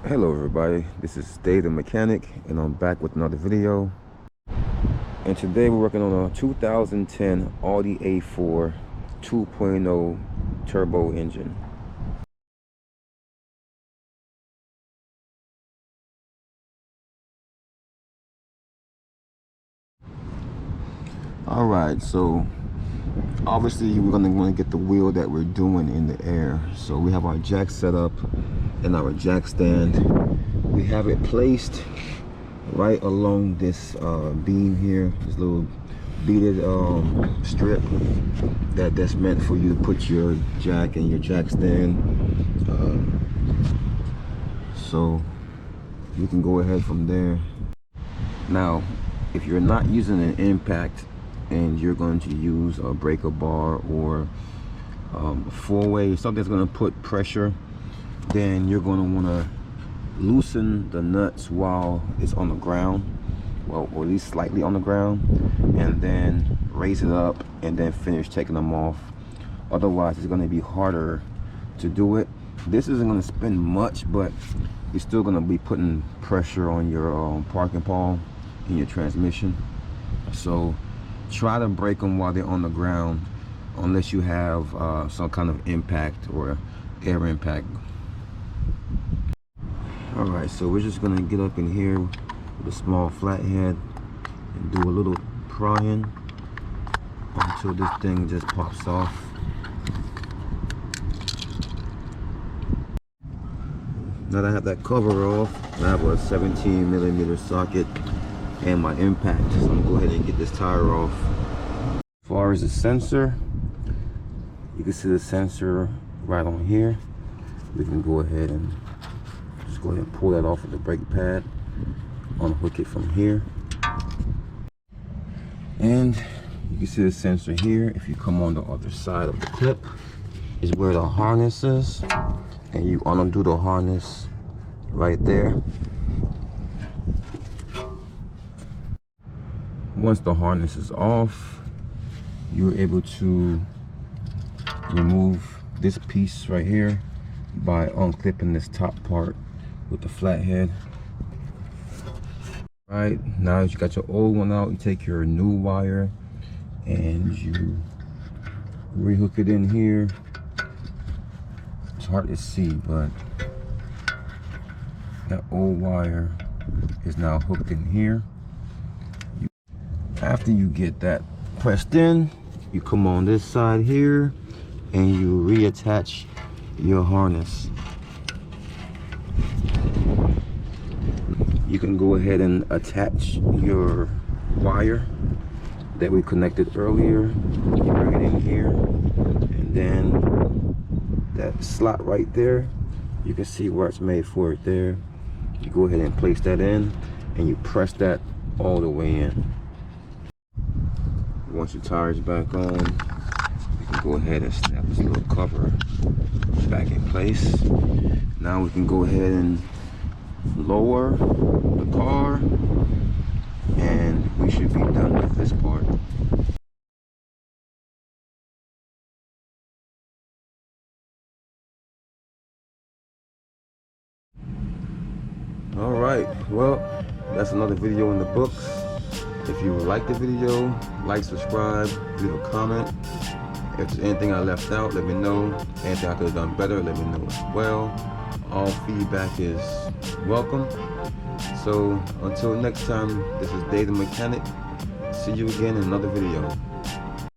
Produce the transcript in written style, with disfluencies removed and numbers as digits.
Hello everybody, this is Dave the Mechanic and I'm back with another video. And today we're working on a 2010 Audi A4 2.0 turbo engine. Alright, so obviously we're going to want to get the wheel that we're doing in the air. So we have our jack set up and our jack stand. We have it placed right along this beam here, this little beaded strip that's meant for you to put your jack and your jack stand. So you can go ahead from there. Now, if you're not using an impact and you're going to use a breaker bar or four-way, something that's going to put pressure, then you're going to want to loosen the nuts while it's on the ground, well, or at least slightly on the ground, and then raise it up and then finish taking them off. Otherwise it's going to be harder to do it. This isn't going to spin much, but you're still going to be putting pressure on your parking pawl in your transmission. So try to break them while they're on the ground, unless you have some kind of impact or air impact. Alright, so we're just gonna get up in here with a small flathead and do a little prying until this thing just pops off. Now that I have that cover off, I have a 17mm socket and my impact, so I'm gonna go ahead and get this tire off. As far as the sensor, you can see the sensor right on here. We can go ahead and go ahead and pull that off with the brake pad, unhook it from here, and you can see the sensor here. If you come on the other side of the clip is where the harness is, and you undo the harness right there. Once the harness is off, you're able to remove this piece right here by unclipping this top part with the flathead. Right, now that you got your old one out, you take your new wire and you rehook it in here. It's hard to see, but that old wire is now hooked in here. After you get that pressed in, you come on this side here and you reattach your harness. You can go ahead and attach your wire that we connected earlier. You bring it in here, and then that slot right there, you can see where it's made for it there. You go ahead and place that in and you press that all the way in. Once your tire is back on, you can go ahead and snap this little cover back in place. Now we can go ahead and lower the car and we should be done with this part. Alright, well, that's another video in the books. If you like the video, like, subscribe, leave a comment. If there's anything I left out, let me know. Anything I could have done better, let me know as well. All feedback is welcome. So until next time, this is Dave the Mechanic. See you again in another video.